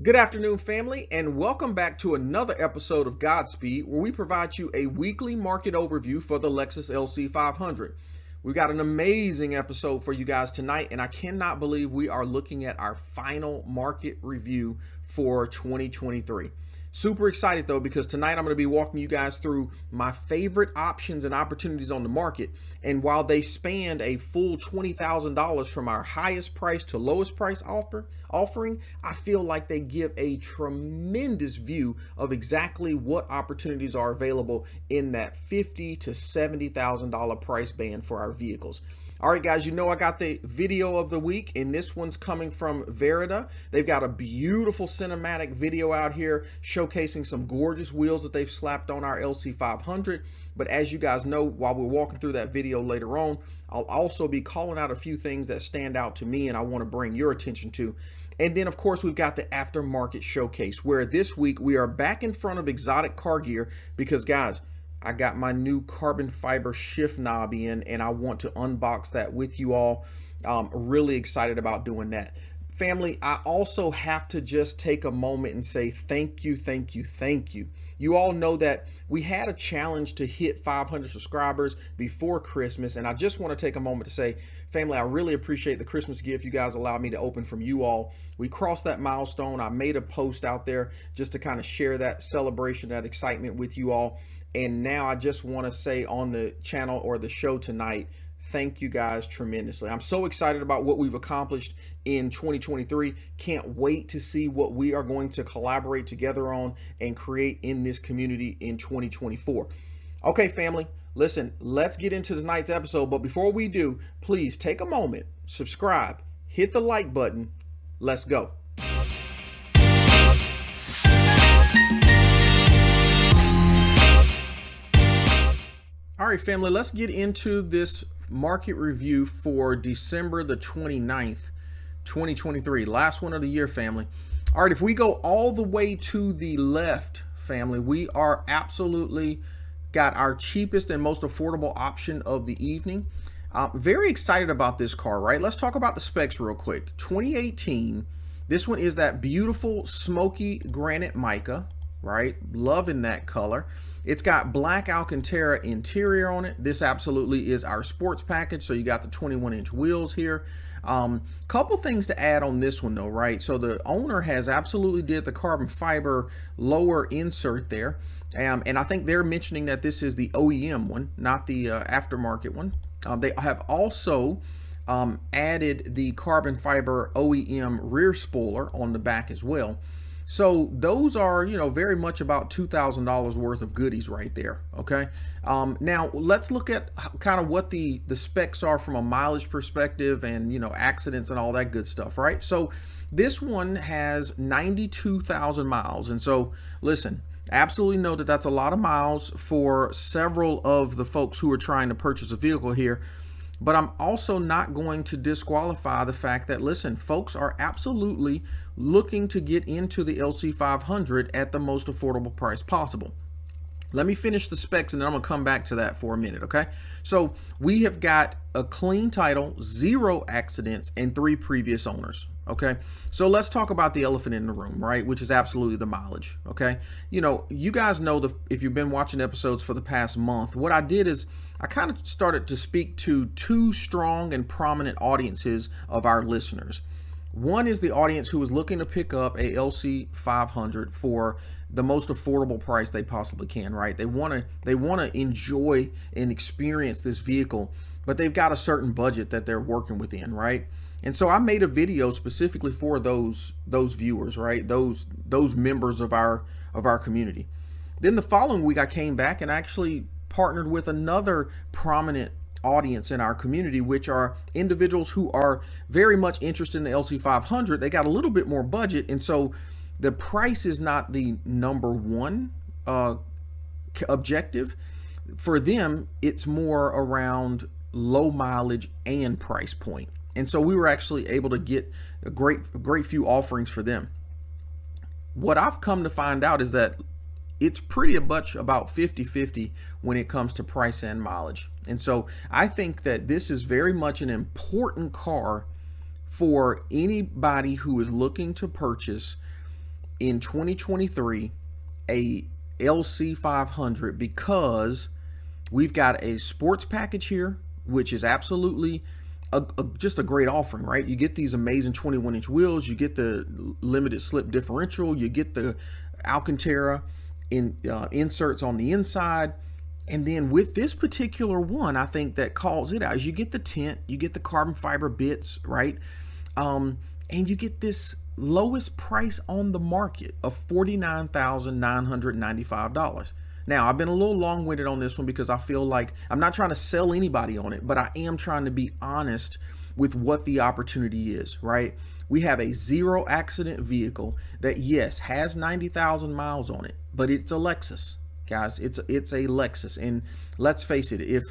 Good afternoon, family, and welcome back to another episode of Godspeed, where we provide you a weekly market overview for the Lexus LC500. We've got an amazing episode for you guys tonight, and I cannot believe we are looking at our final market review for 2023. Super excited though, because tonight I'm going to be walking you guys through my favorite options and opportunities on the market. And while they spanned a full $20,000 from our highest price to lowest price offering, I feel like they give a tremendous view of exactly what opportunities are available in that $50,000 to $70,000 price band for our vehicles. All right, guys, you know I got the video of the week, and this one's coming from Verida. They've got a beautiful cinematic video out here showcasing some gorgeous wheels that they've slapped on our LC500. But as you guys know, while we're walking through that video later on, I'll also be calling out a few things that stand out to me and I want to bring your attention to. And then, of course, we've got the Aftermarket Showcase, where this week we are back in front of Exotic Car Gear because, guys, I got my new carbon fiber shift knob in and I want to unbox that with you all. Really excited about doing that. Family, I also have to just take a moment and say thank you, thank you, thank you. You all know that we had a challenge to hit 500 subscribers before Christmas, and I just want to take a moment to say, family, I really appreciate the Christmas gift you guys allowed me to open from you all. We crossed that milestone. I made a post out there just to kind of share that celebration, that excitement with you all. And now I just want to say on the channel or the show tonight, thank you guys tremendously. I'm so excited about what we've accomplished in 2023. Can't wait to see what we are going to collaborate together on and create in this community in 2024. Okay, family, listen, let's get into tonight's episode. But before we do, please take a moment, subscribe, hit the like button. Let's go. All right, family, let's get into this market review for December the 29th, 2023. Last one of the year, family. All right, if we go all the way to the left, family, we are absolutely got our cheapest and most affordable option of the evening. Very excited about this car, right? Let's talk about the specs real quick. 2018, this one is that beautiful smoky granite mica, right? Loving that color. It's got black Alcantara interior on it. This absolutely is our sports package. So you got the 21-inch wheels here. Couple things to add on this one though, right? So the owner has absolutely did the carbon fiber lower insert there. And I think they're mentioning that this is the OEM one, not the aftermarket one. They have also added the carbon fiber OEM rear spoiler on the back as well. So those are, you know, very much about $2,000 worth of goodies right there. Okay. Now let's look at kind of what the specs are from a mileage perspective and, you know, accidents and all that good stuff, right? So this one has 92,000 miles. And so listen, absolutely know that that's a lot of miles for several of the folks who are trying to purchase a vehicle here. But I'm also not going to disqualify the fact that, listen, folks are absolutely looking to get into the LC500 at the most affordable price possible. Let me finish the specs and then I'm gonna come back to that for a minute, okay? So we have got a clean title, 0 accidents, and 3 previous owners, okay? So let's talk about the elephant in the room, right? Which is absolutely the mileage, okay? You know, you guys know if you've been watching episodes for the past month, what I did is I kind of started to speak to 2 strong and prominent audiences of our listeners. One is the audience who is looking to pick up a LC500 for the most affordable price they possibly can, right? They want to enjoy and experience this vehicle, but they've got a certain budget that they're working within, right? And so I made a video specifically for those viewers, right? Those members of our community. Then the following week I came back and actually partnered with another prominent audience in our community, which are individuals who are very much interested in the LC500. They got a little bit more budget, and so the price is not the number one objective. For them, it's more around low mileage and price point. And so we were actually able to get a great few offerings for them. What I've come to find out is that it's pretty much about 50-50 when it comes to price and mileage. And so I think that this is very much an important car for anybody who is looking to purchase in 2023 a LC500 because we've got a sports package here, which is absolutely just a great offering, right? You get these amazing 21-inch wheels, you get the limited slip differential, you get the Alcantara inserts on the inside. And then with this particular one, I think that calls it out is you get the tint, you get the carbon fiber bits, right? And you get this lowest price on the market of $49,995. Now, I've been a little long-winded on this one because I feel like I'm not trying to sell anybody on it, but I am trying to be honest with what the opportunity is, right? We have a zero accident vehicle that, yes, has 90,000 miles on it, but it's a Lexus, guys. It's a Lexus. And let's face it, if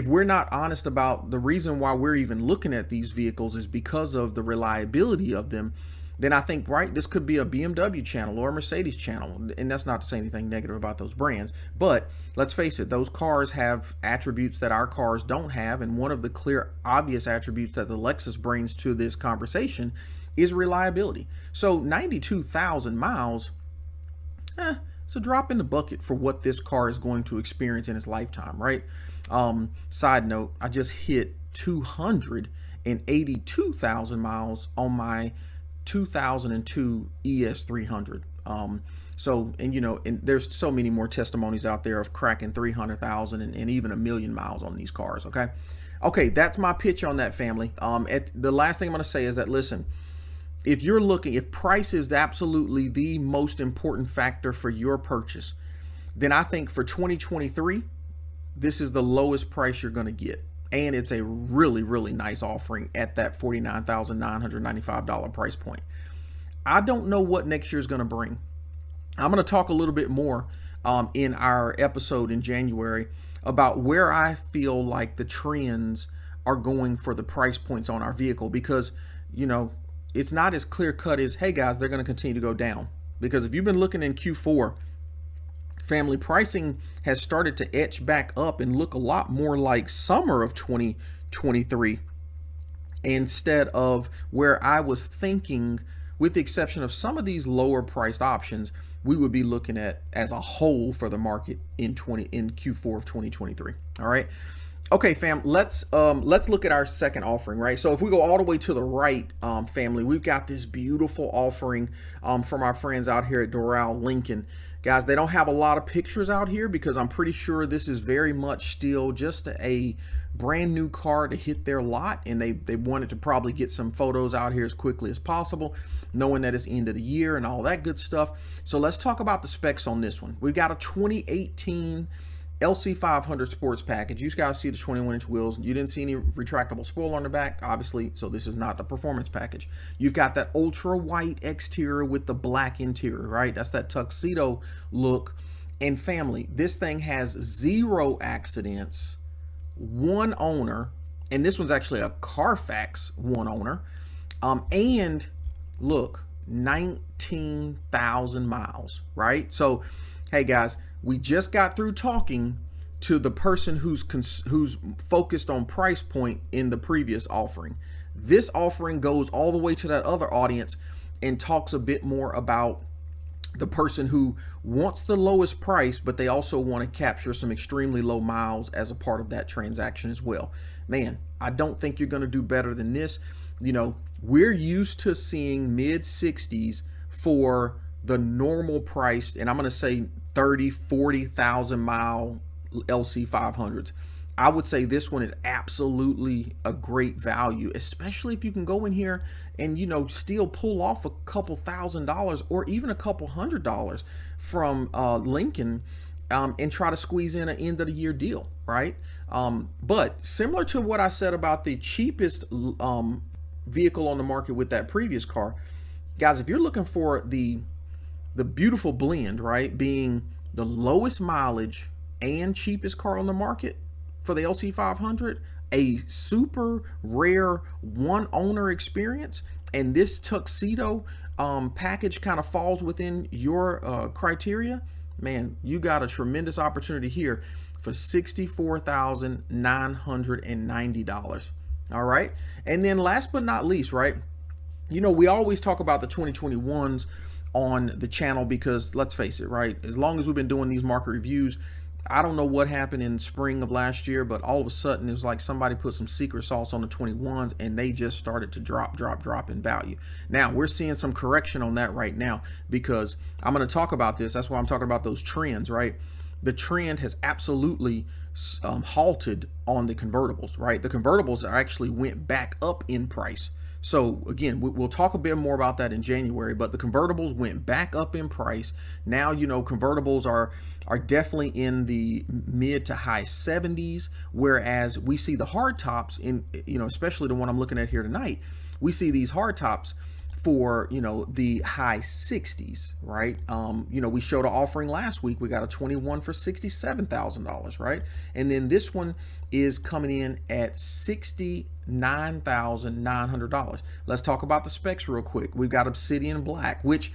we're not honest about the reason why we're even looking at these vehicles is because of the reliability of them, then I think, right, this could be a BMW channel or a Mercedes channel. And that's not to say anything negative about those brands. But let's face it, those cars have attributes that our cars don't have. And one of the clear, obvious attributes that the Lexus brings to this conversation is reliability. So 92,000 miles, it's a drop in the bucket for what this car is going to experience in its lifetime, right? Side note, I just hit 282,000 miles on my 2002 ES300. So, and you know, and there's so many more testimonies out there of cracking 300,000 and even 1,000,000 miles on these cars. Okay, that's my pitch on that, family. The last thing I'm going to say is that, listen, if price is absolutely the most important factor for your purchase, then I think for 2023, this is the lowest price you're going to get. And it's a really, really nice offering at that $49,995 price point. I don't know what next year is going to bring. I'm going to talk a little bit more in our episode in January about where I feel like the trends are going for the price points on our vehicle, because, you know, it's not as clear cut as, hey guys, they're going to continue to go down. Because if you've been looking in Q4, family, pricing has started to etch back up and look a lot more like summer of 2023 instead of where I was thinking, with the exception of some of these lower priced options, we would be looking at as a whole for the market in Q4 of 2023. All right. Okay, fam, let's look at our second offering, right? So if we go all the way to the right, family, we've got this beautiful offering from our friends out here at Doral Lincoln. Guys, they don't have a lot of pictures out here because I'm pretty sure this is very much still just a brand new car to hit their lot, and they wanted to probably get some photos out here as quickly as possible, knowing that it's end of the year and all that good stuff. So let's talk about the specs on this one. We've got a 2018 LC500 sports package. You guys see the 21-inch wheels. You didn't see any retractable spoiler on the back, obviously, so this is not the performance package. You've got that ultra white exterior with the black interior, right? That's that tuxedo look. And family, this thing has 0 accidents, 1 owner, and this one's actually a Carfax 1 owner, and look, 19,000 miles, right? So, hey guys, we just got through talking to the person who's focused on price point in the previous offering. This offering goes all the way to that other audience and talks a bit more about the person who wants the lowest price, but they also want to capture some extremely low miles as a part of that transaction as well. Man, I don't think you're going to do better than this. You know, we're used to seeing mid-60s for the normal price, and I'm going to say 30, 40,000 mile LC500s. I would say this one is absolutely a great value, especially if you can go in here and, you know, still pull off a couple $1,000s or even a couple $100s from Lincoln and try to squeeze in an end of the year deal, right? But similar to what I said about the cheapest vehicle on the market with that previous car, guys, if you're looking for the beautiful blend, right, being the lowest mileage and cheapest car on the market for the LC500, a super rare 1 owner experience, and this tuxedo package kind of falls within your criteria, man, you got a tremendous opportunity here for $64,990. All right. And then last but not least, right, you know, we always talk about the 2021s on the channel because let's face it, right? As long as we've been doing these market reviews, I don't know what happened in spring of last year, but all of a sudden it was like somebody put some secret sauce on the 21s and they just started to drop in value. Now we're seeing some correction on that right now because I'm going to talk about this. That's why I'm talking about those trends, right? The trend has absolutely halted on the convertibles, right? The convertibles actually went back up in price. So again, we'll talk a bit more about that in January, but the convertibles went back up in price. Now, you know, convertibles are definitely in the mid to high 70s, whereas we see the hard tops in, you know, especially the one I'm looking at here tonight, we see these hard tops for, you know, the high 60s, right? You know, we showed an offering last week. We got a 21 for $67,000, right? And then this one is coming in at $69,900. Let's talk about the specs real quick. We've got Obsidian Black, which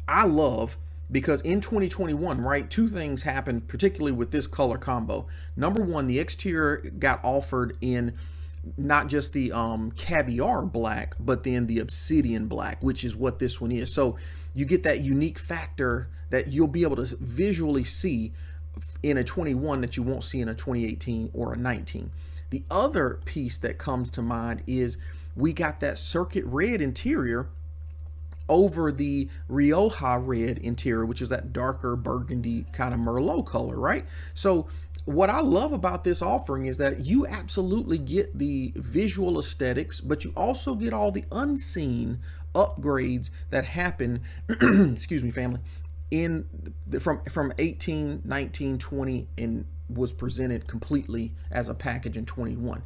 I love because in 2021, right, two things happened, particularly with this color combo. Number one, the exterior got offered in not just the caviar black, but then the obsidian black, which is what this one is. So you get that unique factor that you'll be able to visually see in a 21 that you won't see in a 2018 or a 19. The other piece that comes to mind is we got that circuit red interior over the Rioja red interior, which is that darker burgundy kind of Merlot color, right? So what I love about this offering is that you absolutely get the visual aesthetics, but you also get all the unseen upgrades that happen, excuse me, family, in from 18, 19, 20, and was presented completely as a package in 21.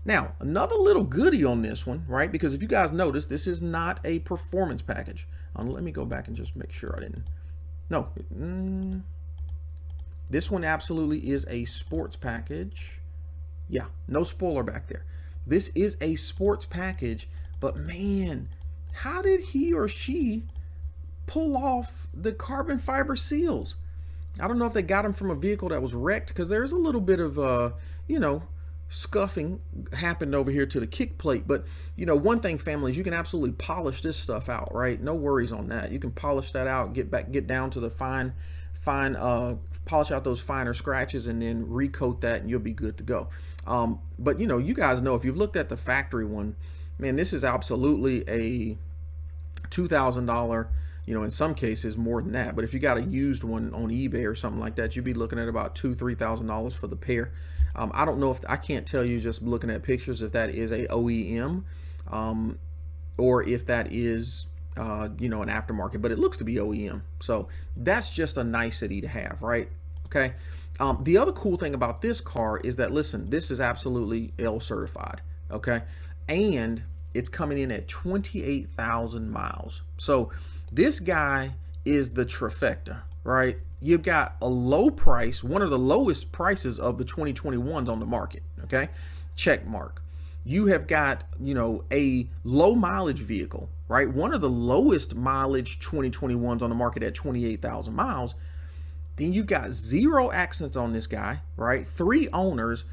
Now, another little goodie on this one, right? Because if you guys notice, this is not a performance package. Let me go back and just make sure I didn't. No. This one absolutely is a sports package. Yeah, no spoiler back there. This is a sports package, but man, how did he or she pull off the carbon fiber seals? I don't know if they got them from a vehicle that was wrecked, because there's a little bit of, you know, scuffing happened over here to the kick plate. But, you know, one thing, families, you can absolutely polish this stuff out, right? No worries on that. You can polish that out, get down to the fine, polish out those finer scratches and then recoat that and you'll be good to go. But you know, you guys know, if you've looked at the factory one, man, this is absolutely a $2,000, you know, in some cases more than that. But if you got a used one on eBay or something like that, you'd be looking at about $2,000-$3,000 for the pair. I don't know if, I can't tell you just looking at pictures if that is a OEM or if that is you know, an aftermarket, but it looks to be OEM. So that's just a nicety to have, right? Okay. The other cool thing about this car is that, listen, this is absolutely L certified. Okay. And it's coming in at 28,000 miles. So this guy is the trifecta, right? You've got a low price, one of the lowest prices of the 2021s on the market. Okay. Check mark. You have got, you know, a low mileage vehicle, right? One of the lowest mileage 2021s on the market at 28,000 miles. Then you've got 0 accidents on this guy, right? 3 owners,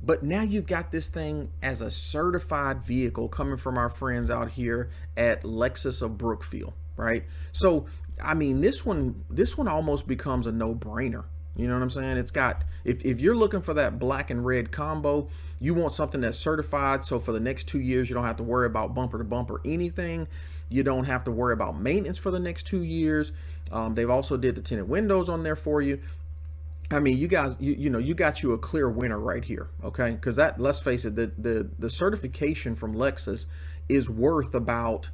but now you've got this thing as a certified vehicle coming from our friends out here at Lexus of Brookfield, right? So, I mean, this one almost becomes a no-brainer. You know what I'm saying? It's got, if you're looking for that black and red combo, you want something that's certified. So for the next 2 years, you don't have to worry about bumper to bumper anything. You don't have to worry about maintenance for the next 2 years. They've also did the tinted windows on there for you. I mean, you guys, you know, you got you a clear winner right here. Okay. Cause that, let's face it, the certification from Lexus is worth about,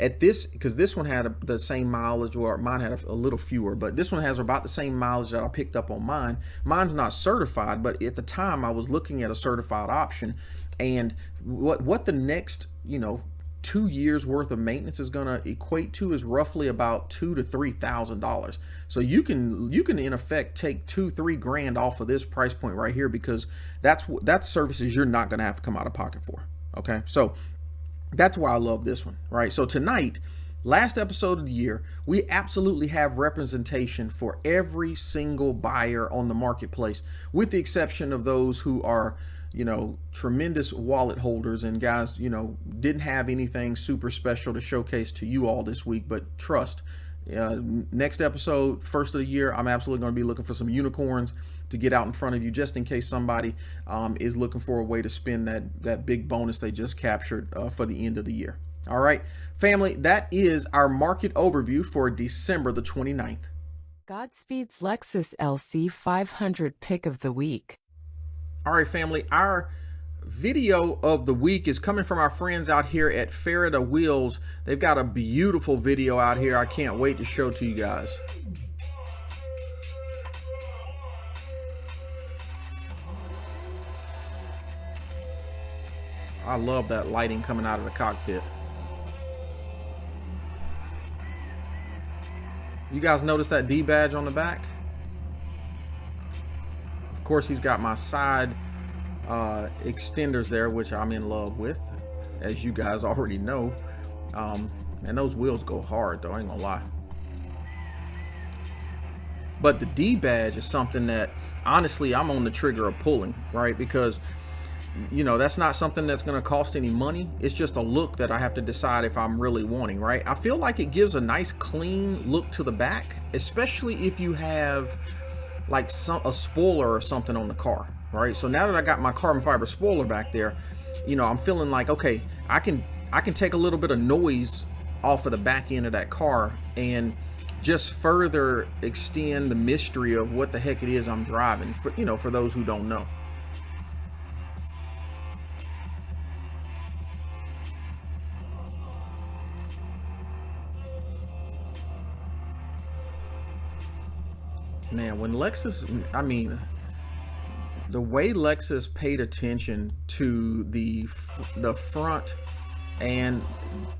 at this, because this one had the same mileage, or mine had a little fewer, but this one has about the same mileage that I picked up on mine. Mine's not certified, but at the time I was looking at a certified option, and what the next, you know, 2 years worth of maintenance is going to equate to is roughly about $2,000 to $3,000. So you can in effect take $2-3 grand off of this price point right here, because that's services you're not going to have to come out of pocket for. Okay, so that's why I love this one, right? So tonight, last episode of the year, we absolutely have representation for every single buyer on the marketplace, with the exception of those who are, you know, tremendous wallet holders and guys, you know, didn't have anything super special to showcase to you all this week. But trust, Next episode, first of the year, I'm absolutely going to be looking for some unicorns to get out in front of you, just in case somebody is looking for a way to spend that big bonus they just captured for the end of the year. All right, family, that is our market overview for December the 29th. GodSpeed's Lexus LC500 pick of the week. All right, family, our video of the week is coming from our friends out here at Farida Wheels. They've got a beautiful video out here. I can't wait to show to you guys. I love that lighting coming out of the cockpit. You guys notice that D badge on the back? Of course, he's got my side extenders there, which I'm in love with, as you guys already know. And those wheels go hard though, I ain't gonna lie. But the D badge is something that honestly I'm on the trigger of pulling, right? Because you know, that's not something that's going to cost any money. It's just a look that I have to decide if I'm really wanting, right? I feel like it gives a nice clean look to the back, especially if you have like a spoiler or something on the car, right? So now that I got my carbon fiber spoiler back there, you know, I'm feeling like, okay, I can take a little bit of noise off of the back end of that car and just further extend the mystery of what the heck it is I'm driving, for, you know, for those who don't know. Man, when Lexus, I mean, the way Lexus paid attention to the front and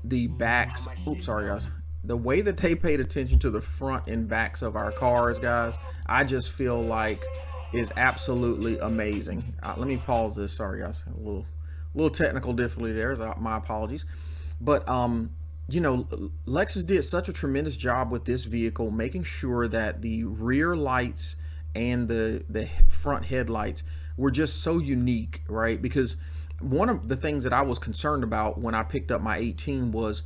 the backs, oops, sorry guys, the way that they paid attention to the front and backs of our cars, guys, I just feel like is absolutely amazing. Let me pause this, sorry guys, a little technical difficulty there, so my apologies. But you know, Lexus did such a tremendous job with this vehicle, making sure that the rear lights and the front headlights were just so unique, right? Because one of the things that I was concerned about when I picked up my 18 was,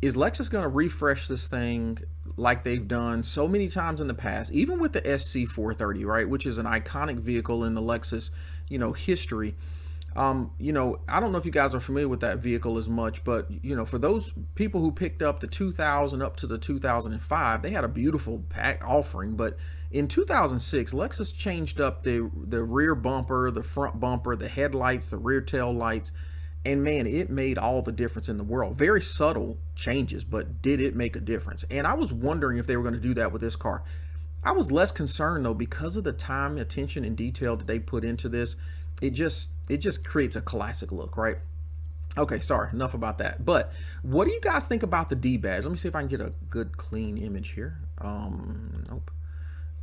is Lexus going to refresh this thing like they've done so many times in the past, even with the SC430, right? Which is an iconic vehicle in the Lexus, you know, history. You know, I don't know if you guys are familiar with that vehicle as much, but you know, for those people who picked up the 2000 up to the 2005, they had a beautiful pack offering. But in 2006, Lexus changed up the rear bumper, the front bumper, the headlights, the rear tail lights, and man, it made all the difference in the world. Very subtle changes, but did it make a difference? And I was wondering if they were going to do that with this car. I was less concerned though, because of the time, attention, and detail that they put into this. It just creates a classic look, right? Okay, sorry, enough about that. But what do you guys think about the D badge? Let me see if I can get a good clean image here. Nope.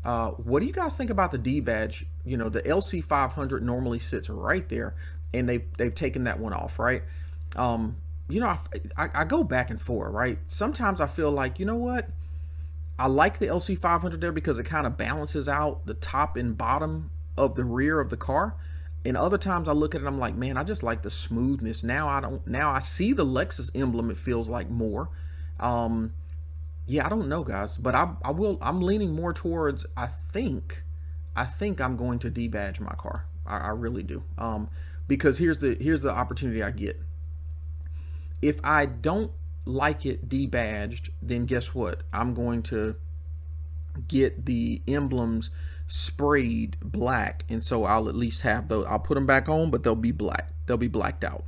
What do you guys think about the D badge? You know, the LC500 normally sits right there, and they've taken that one off, right? You know, I go back and forth, right? Sometimes I feel like, you know what? I like the LC500 there because it kind of balances out the top and bottom of the rear of the car. And other times I look at it, I'm like, man, I just like the smoothness. Now I see the Lexus emblem, it feels like more. Yeah, I don't know, guys, but I'm leaning more towards, I think I'm going to debadge my car. I really do. Because here's the opportunity I get. If I don't like it debadged, then guess what? I'm going to get the emblems sprayed black, and so I'll at least have those. I'll put them back on, but they'll be black. They'll be blacked out,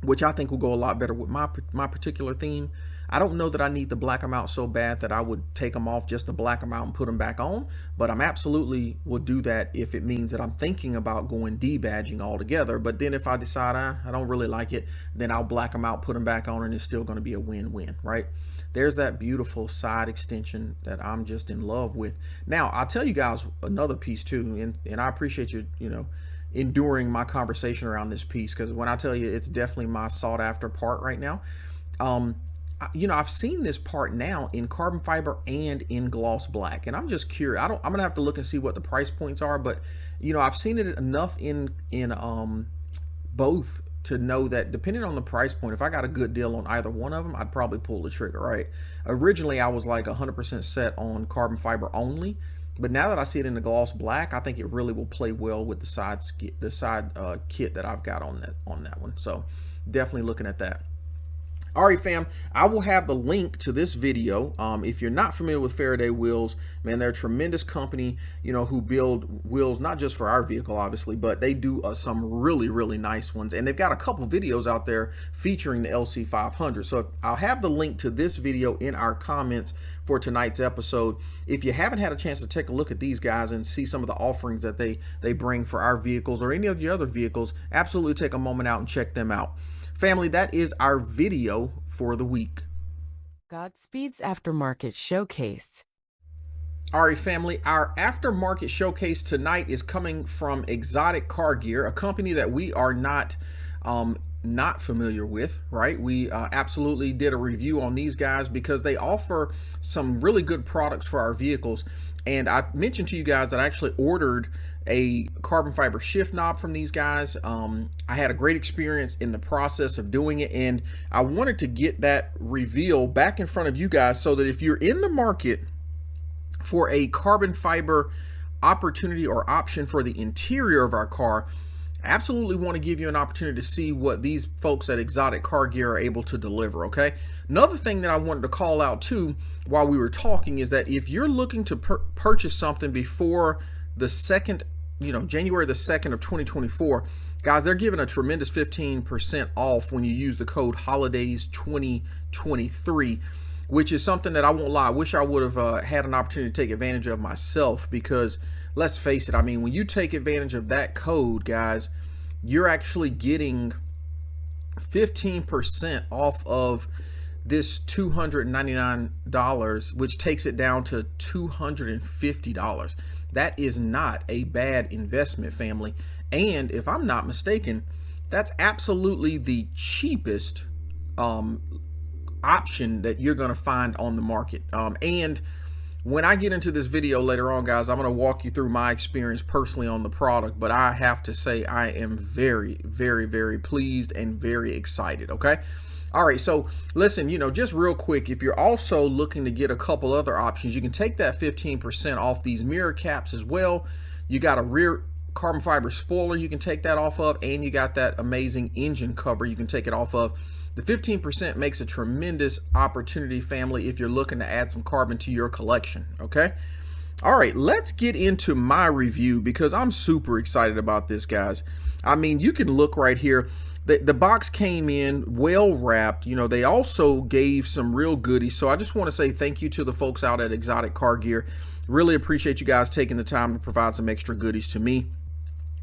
which I think will go a lot better with my particular theme. I don't know that I need to black them out so bad that I would take them off just to black them out and put them back on, but I'm absolutely will do that if it means that I'm thinking about going debadging altogether. But then if I decide I don't really like it, then I'll black them out, put them back on, and it's still going to be a win-win, right? There's that beautiful side extension that I'm just in love with. Now, I'll tell you guys another piece too, and I appreciate you, you know, enduring my conversation around this piece, because when I tell you it's definitely my sought after part right now. You know, I've seen this part now in carbon fiber and in gloss black, and I'm just curious. I'm gonna have to look and see what the price points are, but you know, I've seen it enough in both to know that depending on the price point, if I got a good deal on either one of them, I'd probably pull the trigger, right? Originally, I was like 100% set on carbon fiber only, but now that I see it in the gloss black, I think it really will play well with the side kit that I've got on that one. So definitely looking at that. All right, fam, I will have the link to this video. If you're not familiar with Faraday Wheels, man, they're a tremendous company, you know, who build wheels, not just for our vehicle, obviously, but they do some really, really nice ones. And they've got a couple videos out there featuring the LC500. So I'll have the link to this video in our comments for tonight's episode. If you haven't had a chance to take a look at these guys and see some of the offerings that they bring for our vehicles or any of the other vehicles, absolutely take a moment out and check them out. Family, that is our video for the week. GodSpeed's Aftermarket Showcase. All right, family, our Aftermarket Showcase tonight is coming from Exotic Car Gear, a company that we are not familiar with, right? We absolutely did a review on these guys because they offer some really good products for our vehicles. And I mentioned to you guys that I actually ordered a carbon fiber shift knob from these guys. I had a great experience in the process of doing it, and I wanted to get that reveal back in front of you guys so that if you're in the market for a carbon fiber opportunity or option for the interior of our car, I absolutely want to give you an opportunity to see what these folks at Exotic Car Gear are able to deliver, okay? Another thing that I wanted to call out too while we were talking is that if you're looking to purchase something before the January the 2nd of 2024, guys, they're giving a tremendous 15% off when you use the code holidays 2023, which is something that I won't lie, I wish I would have had an opportunity to take advantage of myself, because let's face it, I mean, when you take advantage of that code, guys, you're actually getting 15% off of this $299, which takes it down to $250. That is not a bad investment, family. And if I'm not mistaken, that's absolutely the cheapest option that you're going to find on the market. And when I get into this video later on, guys, I'm going to walk you through my experience personally on the product, but I have to say I am very, very, very pleased and very excited, okay? All right, so listen, just real quick, if you're also looking to get a couple other options, you can take that 15% off these mirror caps as well. You got a rear carbon fiber spoiler you can take that off of, and you got that amazing engine cover you can take it off of. The 15% makes a tremendous opportunity, family, if you're looking to add some carbon to your collection, okay? All right, let's get into my review because I'm super excited about this, guys. I mean, you can look right here. The box came in well wrapped. They also gave some real goodies. So I just want to say thank you to the folks out at Exotic Car Gear. Really appreciate you guys taking the time to provide some extra goodies to me.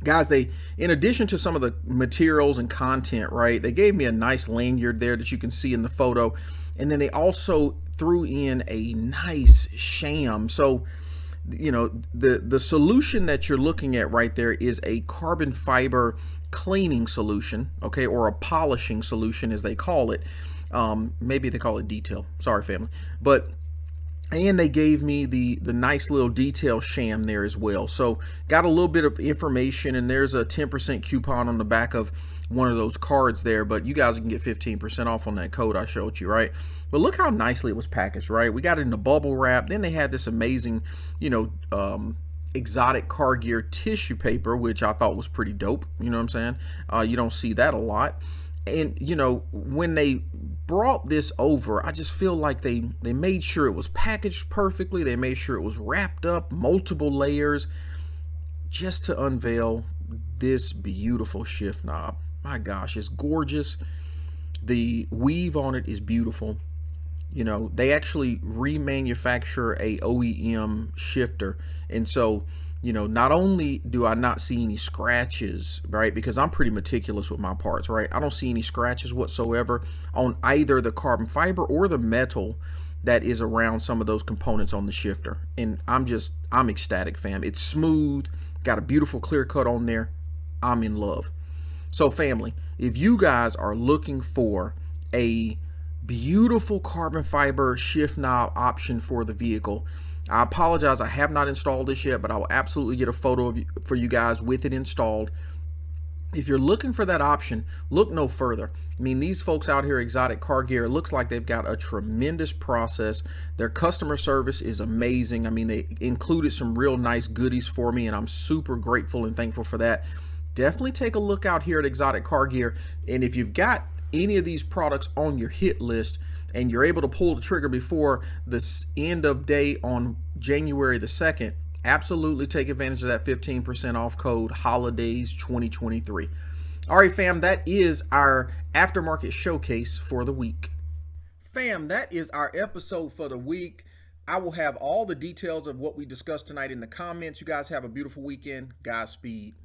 Guys, in addition to some of the materials and content, right, they gave me a nice lanyard there that you can see in the photo. And then they also threw in a nice sham. So, the solution that you're looking at right there is a carbon fiber cleaning solution, okay, or a polishing solution as they call it. Maybe they call it detail. Sorry, family. And they gave me the nice little detail sham there as well. So got a little bit of information, and there's a 10% coupon on the back of one of those cards there, but you guys can get 15% off on that code I showed you, right? But look how nicely it was packaged, right? We got it in the bubble wrap. Then they had this amazing, Exotic Car Gear tissue paper, which I thought was pretty dope. You know what I'm saying? You don't see that a lot. And when they brought this over, I just feel like they made sure it was packaged perfectly. They made sure it was wrapped up, multiple layers, just to unveil this beautiful shift knob. My gosh, it's gorgeous. The weave on it is beautiful. They actually remanufacture a OEM shifter, and so not only do I not see any scratches, right, because I'm pretty meticulous with my parts, right? I don't see any scratches whatsoever on either the carbon fiber or the metal that is around some of those components on the shifter. And I'm ecstatic, fam. It's smooth, got a beautiful clear cut on there. I'm in love. So family, if you guys are looking for a beautiful carbon fiber shift knob option for the vehicle, I apologize, I have not installed this yet, but I will absolutely get a photo for you guys with it installed. If you're looking for that option, look no further. I mean, these folks out here, Exotic Car Gear, it looks like they've got a tremendous process. Their customer service is amazing. I mean, they included some real nice goodies for me, and I'm super grateful and thankful for that. Definitely take a look out here at Exotic Car Gear. And if you've got any of these products on your hit list and you're able to pull the trigger before the end of day on January the 2nd, absolutely take advantage of that 15% off code holidays 2023. All right, fam, that is our aftermarket showcase for the week. Fam, that is our episode for the week. I will have all the details of what we discussed tonight in the comments. You guys have a beautiful weekend. Godspeed.